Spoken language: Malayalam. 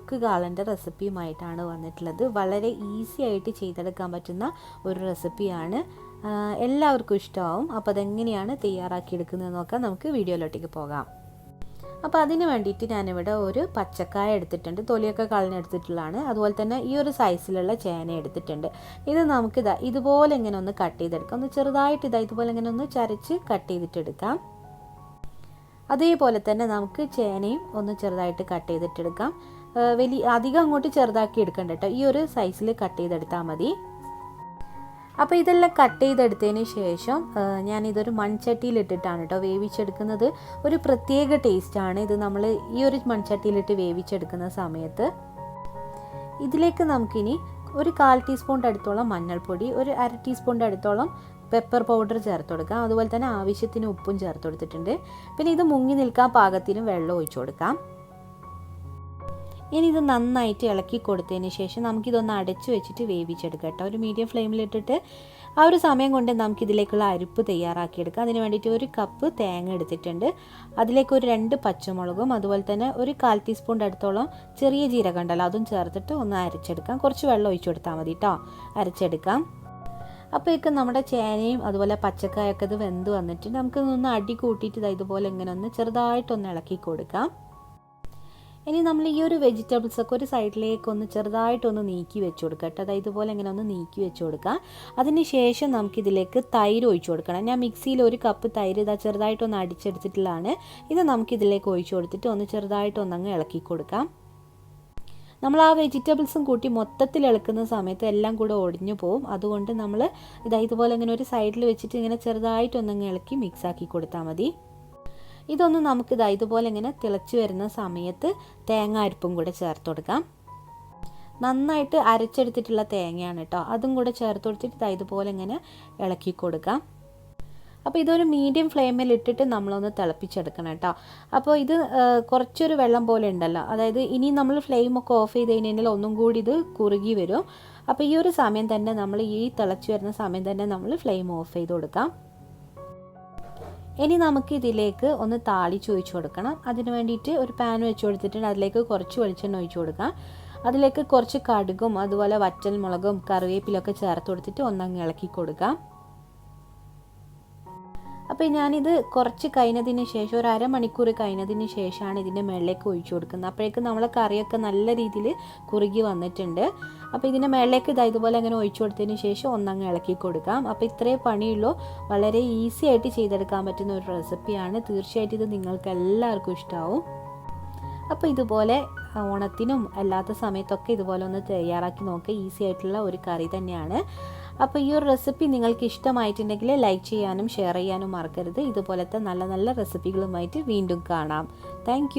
കുറുക്ക് കാളൻ്റെ റെസിപ്പിയുമായിട്ടാണ് വന്നിട്ടുള്ളത്. വളരെ ഈസി ആയിട്ട് ചെയ്തെടുക്കാൻ പറ്റുന്ന ഒരു റെസിപ്പിയാണ്. എല്ലാവർക്കും ഇഷ്ടമാവും. അപ്പോൾ അതെങ്ങനെയാണ് തയ്യാറാക്കിയെടുക്കുന്നത് നോക്കാം. നമുക്ക് വീഡിയോയിലോട്ടേക്ക് പോകാം. അപ്പോൾ അതിന് വേണ്ടിയിട്ട് ഞാനിവിടെ ഒരു പച്ചക്കായ എടുത്തിട്ടുണ്ട്. തൊലിയൊക്കെ കളഞ്ഞെടുത്തിട്ടുള്ളതാണ്. അതുപോലെ തന്നെ ഈ ഒരു സൈസിലുള്ള ചേന എടുത്തിട്ടുണ്ട്. ഇത് നമുക്ക് ഇതുപോലെ ഇങ്ങനെ ഒന്ന് കട്ട് ചെയ്തെടുക്കാം. ഒന്ന് ചെറുതായിട്ട് ഇതുപോലെ ഇങ്ങനെ ഒന്ന് ചരച്ച് കട്ട് ചെയ്തിട്ടെടുക്കാം. അതേപോലെ തന്നെ നമുക്ക് ചേനയും ഒന്ന് ചെറുതായിട്ട് കട്ട് ചെയ്തിട്ടെടുക്കാം. അധികം അങ്ങോട്ട് ചെറുതാക്കി എടുക്കണ്ട കേട്ടോ. ഈ ഒരു സൈസിൽ കട്ട് ചെയ്തെടുത്താൽ മതി. അപ്പോൾ ഇതെല്ലാം കട്ട് ചെയ്തെടുത്തതിന് ശേഷം ഞാനിതൊരു മൺചട്ടിയിലിട്ടിട്ടാണ് കേട്ടോ വേവിച്ചെടുക്കുന്നത്. ഒരു പ്രത്യേക ടേസ്റ്റാണ് ഇത് നമ്മൾ ഈ ഒരു മൺചട്ടിയിലിട്ട് വേവിച്ചെടുക്കുന്ന സമയത്ത്. ഇതിലേക്ക് നമുക്കിനി ഒരു 1/4 ടീസ്പൂണിൻ്റെ അടുത്തോളം മഞ്ഞൾപ്പൊടി, ഒരു 1/2 ടീസ്പൂണിൻ്റെ അടുത്തോളം പെപ്പർ പൗഡർ ചേർത്ത് കൊടുക്കാം. അതുപോലെ തന്നെ ആവശ്യത്തിന് ഉപ്പും ചേർത്ത് കൊടുത്തിട്ടുണ്ട്. പിന്നെ ഇത് മുങ്ങി നിൽക്കാൻ പാകത്തിന് വെള്ളം ഒഴിച്ചു കൊടുക്കാം. ഇനി ഇത് നന്നായിട്ട് ഇളക്കി കൊടുത്തതിന് ശേഷം നമുക്കിതൊന്ന് അടച്ചു വെച്ചിട്ട് വേവിച്ചെടുക്കാം കേട്ടോ. ഒരു മീഡിയം ഫ്ലെയിമിലിട്ടിട്ട് ആ ഒരു സമയം കൊണ്ട് നമുക്കിതിലേക്കുള്ള അരിപ്പ് തയ്യാറാക്കിയെടുക്കാം. അതിന് വേണ്ടിയിട്ട് ഒരു കപ്പ് തേങ്ങ എടുത്തിട്ടുണ്ട്. അതിലേക്ക് ഒരു 2 പച്ചമുളകും അതുപോലെ തന്നെ ഒരു 1/4 ടീസ്പൂണിൻ്റെ അടുത്തോളം ചെറിയ ജീരകം ഉണ്ടല്ലോ അതും ചേർത്തിട്ട് ഒന്ന് അരച്ചെടുക്കാം. കുറച്ച് വെള്ളം ഒഴിച്ചു കൊടുത്താൽ മതി കേട്ടോ. അരച്ചെടുക്കാം. അപ്പോഴേക്കും നമ്മുടെ ചേനയും അതുപോലെ പച്ചക്കായൊക്കെ ഇത് വെന്ത് വന്നിട്ട് നമുക്കിതൊന്ന് അടി കൂട്ടിയിട്ട് ഇതുപോലെ ഇങ്ങനെ ഒന്ന് ചെറുതായിട്ടൊന്ന് ഇളക്കി കൊടുക്കാം. ഇനി നമ്മൾ ഈ ഒരു വെജിറ്റബിൾസൊക്കെ ഒരു സൈഡിലേക്കൊന്ന് ചെറുതായിട്ടൊന്ന് നീക്കി വെച്ച് കൊടുക്കുക കേട്ടോ. ഇതുപോലെ ഇങ്ങനെ ഒന്ന് നീക്കി വെച്ച് കൊടുക്കാം. അതിന് ശേഷം നമുക്കിതിലേക്ക് തൈര് ഒഴിച്ചു കൊടുക്കണം. ഞാൻ മിക്സിയിൽ ഒരു കപ്പ് തൈര് ചെറുതായിട്ടൊന്ന് അടിച്ചെടുത്തിട്ടുള്ളതാണ്. ഇത് നമുക്കിതിലേക്ക് ഒഴിച്ചു കൊടുത്തിട്ട് ഒന്ന് ചെറുതായിട്ടൊന്നങ്ങ് ഇളക്കി കൊടുക്കാം. നമ്മൾ ആ വെജിറ്റബിൾസും കൂട്ടി മൊത്തത്തിൽ ഇളക്കുന്ന സമയത്ത് എല്ലാം കൂടെ ഒടിഞ്ഞു പോവും. അതുകൊണ്ട് നമ്മൾ ഇതുപോലെ ഇങ്ങനെ ഒരു സൈഡിൽ വെച്ചിട്ട് ഇങ്ങനെ ചെറുതായിട്ടൊന്നങ്ങ് ഇളക്കി മിക്സാക്കി കൊടുത്താൽ മതി. ഇതൊന്ന് നമുക്ക് ഇതുപോലെ ഇങ്ങനെ തിളച്ച് വരുന്ന സമയത്ത് തേങ്ങ അരിപ്പും കൂടെ ചേർത്ത് കൊടുക്കാം. നന്നായിട്ട് അരച്ചെടുത്തിട്ടുള്ള തേങ്ങയാണ് കേട്ടോ. അതും കൂടെ ചേർത്ത് കൊടുത്തിട്ട് ഇതുപോലെ ഇങ്ങനെ ഇളക്കി കൊടുക്കാം. അപ്പോൾ ഇതൊരു മീഡിയം ഫ്ലെയിമിൽ ഇട്ടിട്ട് നമ്മളൊന്ന് തിളപ്പിച്ചെടുക്കണം കേട്ടോ. അപ്പോൾ ഇത് കുറച്ചൊരു വെള്ളം പോലെ ഉണ്ടല്ലോ, അതായത് ഇനി നമ്മൾ ഫ്ലെയിമൊക്കെ ഓഫ് ചെയ്ത് കഴിഞ്ഞാൽ ഒന്നും കൂടി ഇത് കുറുകി വരും. അപ്പോൾ ഈ ഒരു സമയം തന്നെ നമ്മൾ ഈ തിളച്ച് വരുന്ന സമയം തന്നെ നമ്മൾ ഫ്ലെയിം ഓഫ് ചെയ്ത് കൊടുക്കാം. ഇനി നമുക്ക് ഇതിലേക്ക് ഒന്ന് താളിച്ച് ഒഴിച്ചു കൊടുക്കണം. അതിന് വേണ്ടിയിട്ട് ഒരു പാൻ വെച്ച് കൊടുത്തിട്ടുണ്ട്. അതിലേക്ക് കുറച്ച് വെളിച്ചെണ്ണ ഒഴിച്ചു കൊടുക്കാം. അതിലേക്ക് കുറച്ച് കടുകും അതുപോലെ വറ്റൽ മുളകും കറിവേപ്പിലൊക്കെ ചേർത്ത് കൊടുത്തിട്ട് ഒന്നങ്ങ് ഇളക്കി കൊടുക്കാം. അപ്പോൾ ഞാനിത് കുറച്ച് കഴിഞ്ഞതിന് ശേഷം ഒരു അരമണിക്കൂർ കഴിഞ്ഞതിന് ശേഷമാണ് ഇതിൻ്റെ മുകളിലേക്ക് ഒഴിച്ചു കൊടുക്കുന്നത്. അപ്പോഴേക്കും നമ്മളെ കറിയൊക്കെ നല്ല രീതിയിൽ കുറുകി വന്നിട്ടുണ്ട്. അപ്പോൾ ഇതിൻ്റെ മുകളിലേക്ക് ഇതുപോലെ അങ്ങനെ ഒഴിച്ചു കൊടുത്തതിന് ശേഷം ഒന്നങ്ങ് ഇളക്കി കൊടുക്കാം. അപ്പോൾ ഇത്രേ പണിയുള്ളൂ. വളരെ ഈസി ആയിട്ട് ചെയ്തെടുക്കാൻ പറ്റുന്ന ഒരു റെസിപ്പിയാണ്. തീർച്ചയായിട്ടും ഇത് നിങ്ങൾക്ക് എല്ലാവർക്കും ഇഷ്ടമാവും. അപ്പോൾ ഇതുപോലെ ഓണത്തിനും അല്ലാത്ത സമയത്തൊക്കെ ഇതുപോലെ ഒന്ന് തയ്യാറാക്കി നോക്കുക. ഈസി ആയിട്ടുള്ള ഒരു കറി തന്നെയാണ്. അപ്പോൾ ഈ ഒരു റെസിപ്പി നിങ്ങൾക്ക് ഇഷ്ടമായിട്ടുണ്ടെങ്കിൽ ലൈക്ക് ചെയ്യാനും ഷെയർ ചെയ്യാനും മറക്കരുത്. ഇതുപോലത്തെ നല്ല നല്ല റെസിപ്പികളുമായിട്ട് വീണ്ടും കാണാം. താങ്ക്